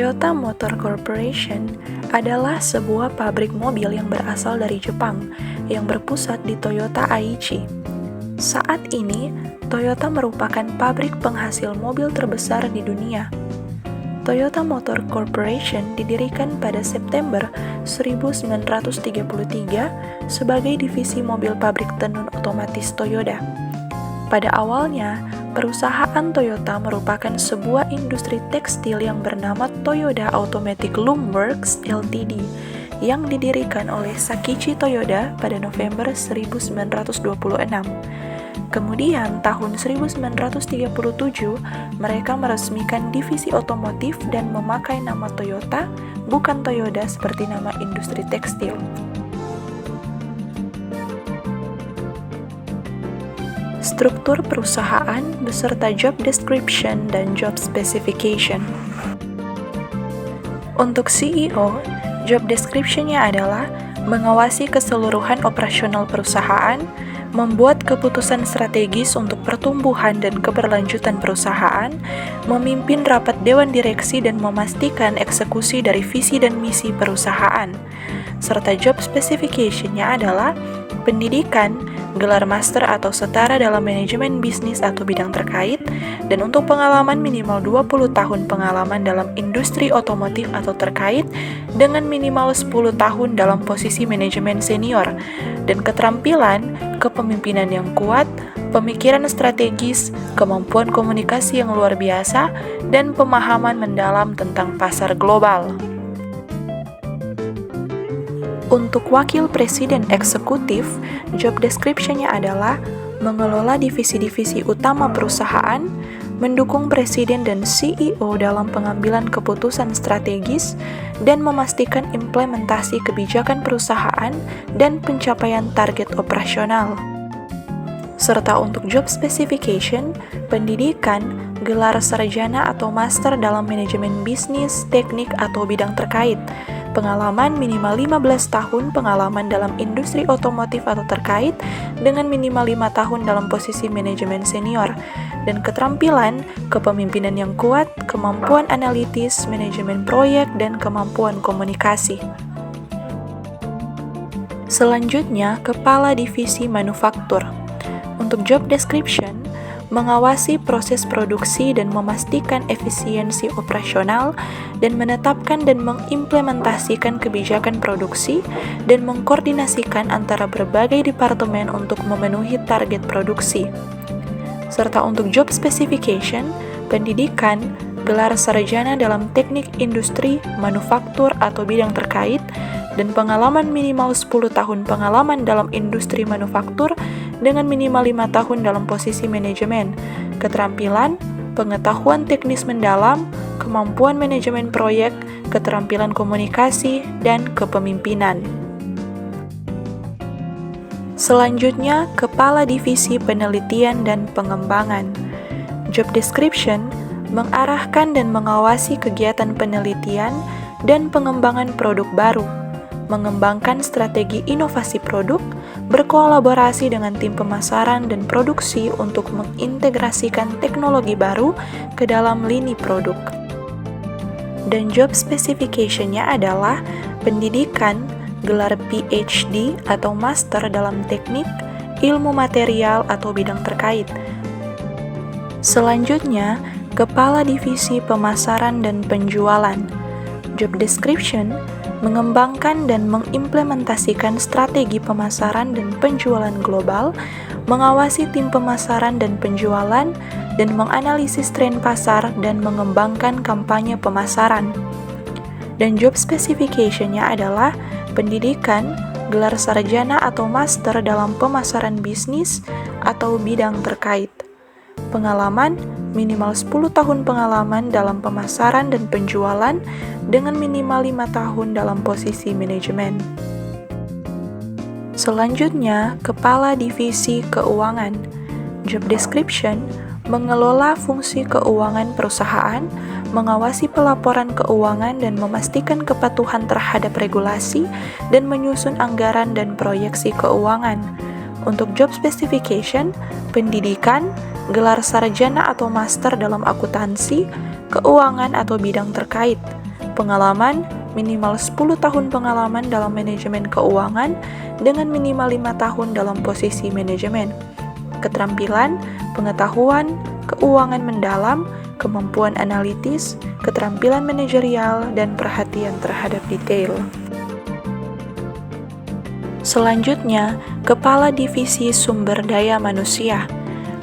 Toyota Motor Corporation adalah sebuah pabrik mobil yang berasal dari Jepang yang berpusat di Toyota Aichi. Saat ini, Toyota merupakan pabrik penghasil mobil terbesar di dunia. Toyota Motor Corporation didirikan pada September 1933 sebagai divisi mobil pabrik tenun otomatis Toyota. Pada awalnya, perusahaan Toyota merupakan sebuah industri tekstil yang bernama Toyota Automatic Loom Works Ltd. yang didirikan oleh Sakichi Toyoda pada November 1926. Kemudian tahun 1937, mereka meresmikan divisi otomotif dan memakai nama Toyota, bukan Toyoda seperti nama industri tekstil. Struktur perusahaan beserta job description dan job specification. Untuk CEO, job description-nya adalah mengawasi keseluruhan operasional perusahaan, membuat keputusan strategis untuk pertumbuhan dan keberlanjutan perusahaan, memimpin rapat dewan direksi dan memastikan eksekusi dari visi dan misi perusahaan. Serta job specification-nya adalah pendidikan, gelar master atau setara dalam manajemen bisnis atau bidang terkait, dan untuk pengalaman minimal 20 tahun pengalaman dalam industri otomotif atau terkait dengan minimal 10 tahun dalam posisi manajemen senior, dan keterampilan kepemimpinan yang kuat, pemikiran strategis, kemampuan komunikasi yang luar biasa, dan pemahaman mendalam tentang pasar global. Untuk wakil presiden eksekutif, job description-nya adalah mengelola divisi-divisi utama perusahaan, mendukung presiden dan CEO dalam pengambilan keputusan strategis, dan memastikan implementasi kebijakan perusahaan dan pencapaian target operasional. Serta untuk job specification, pendidikan, gelar sarjana atau master dalam manajemen bisnis, teknik, atau bidang terkait, pengalaman minimal 15 tahun pengalaman dalam industri otomotif atau terkait dengan minimal 5 tahun dalam posisi manajemen senior, dan keterampilan kepemimpinan yang kuat, kemampuan analitis, manajemen proyek, dan kemampuan komunikasi. Selanjutnya, kepala divisi manufaktur. Untuk job description, mengawasi proses produksi dan memastikan efisiensi operasional, dan menetapkan dan mengimplementasikan kebijakan produksi, dan mengkoordinasikan antara berbagai departemen untuk memenuhi target produksi. Serta untuk job specification, pendidikan, gelar sarjana dalam teknik industri, manufaktur, atau bidang terkait, dan pengalaman minimal 10 tahun pengalaman dalam industri manufaktur dengan minimal 5 tahun dalam posisi manajemen, keterampilan, pengetahuan teknis mendalam, kemampuan manajemen proyek, keterampilan komunikasi, dan kepemimpinan. Selanjutnya, kepala divisi penelitian dan pengembangan. Job description mengarahkan dan mengawasi kegiatan penelitian dan pengembangan produk baru, mengembangkan strategi inovasi produk, berkolaborasi dengan tim pemasaran dan produksi untuk mengintegrasikan teknologi baru ke dalam lini produk. Dan job specification-nya adalah pendidikan, gelar PhD atau master dalam teknik, ilmu material atau bidang terkait. Selanjutnya, kepala divisi pemasaran dan penjualan. Job description mengembangkan dan mengimplementasikan strategi pemasaran dan penjualan global, mengawasi tim pemasaran dan penjualan, dan menganalisis tren pasar dan mengembangkan kampanye pemasaran. Dan job specification-nya adalah pendidikan, gelar sarjana atau master dalam pemasaran bisnis atau bidang terkait. Pengalaman minimal 10 tahun pengalaman dalam pemasaran dan penjualan dengan minimal 5 tahun dalam posisi manajemen. Selanjutnya, kepala divisi keuangan. Job description mengelola fungsi keuangan perusahaan, mengawasi pelaporan keuangan dan memastikan kepatuhan terhadap regulasi, dan menyusun anggaran dan proyeksi keuangan. Untuk job specification, pendidikan, gelar sarjana atau master dalam akuntansi, keuangan atau bidang terkait, pengalaman, minimal 10 tahun pengalaman dalam manajemen keuangan dengan minimal 5 tahun dalam posisi manajemen. Keterampilan, pengetahuan, keuangan mendalam, kemampuan analitis, keterampilan manajerial, dan perhatian terhadap detail. Selanjutnya, Kepala Divisi Sumber Daya Manusia.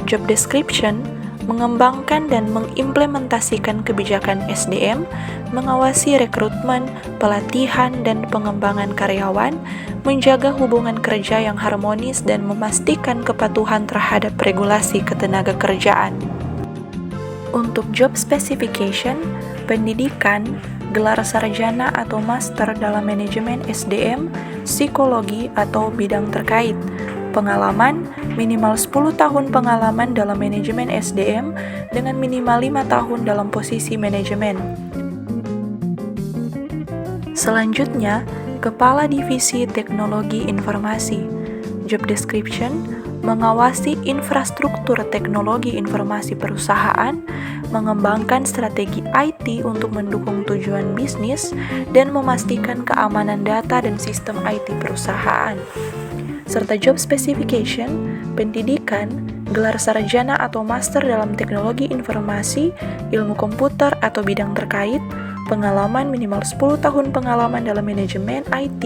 Job description mengembangkan dan mengimplementasikan kebijakan SDM, mengawasi rekrutmen, pelatihan, dan pengembangan karyawan, menjaga hubungan kerja yang harmonis, dan memastikan kepatuhan terhadap regulasi ketenagakerjaan. Untuk job specification, pendidikan, gelar sarjana atau master dalam manajemen SDM, psikologi atau bidang terkait, pengalaman, minimal 10 tahun pengalaman dalam manajemen SDM dengan minimal 5 tahun dalam posisi manajemen. Selanjutnya, Kepala Divisi Teknologi Informasi. Job description, mengawasi infrastruktur teknologi informasi perusahaan, mengembangkan strategi IT untuk mendukung tujuan bisnis, dan memastikan keamanan data dan sistem IT perusahaan. Serta job specification, pendidikan, gelar sarjana atau master dalam teknologi informasi, ilmu komputer atau bidang terkait, pengalaman minimal 10 tahun pengalaman dalam manajemen IT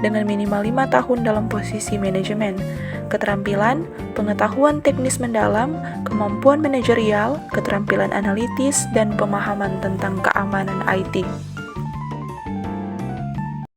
dengan minimal 5 tahun dalam posisi manajemen, keterampilan, pengetahuan teknis mendalam, kemampuan manajerial, keterampilan analitis, dan pemahaman tentang keamanan IT.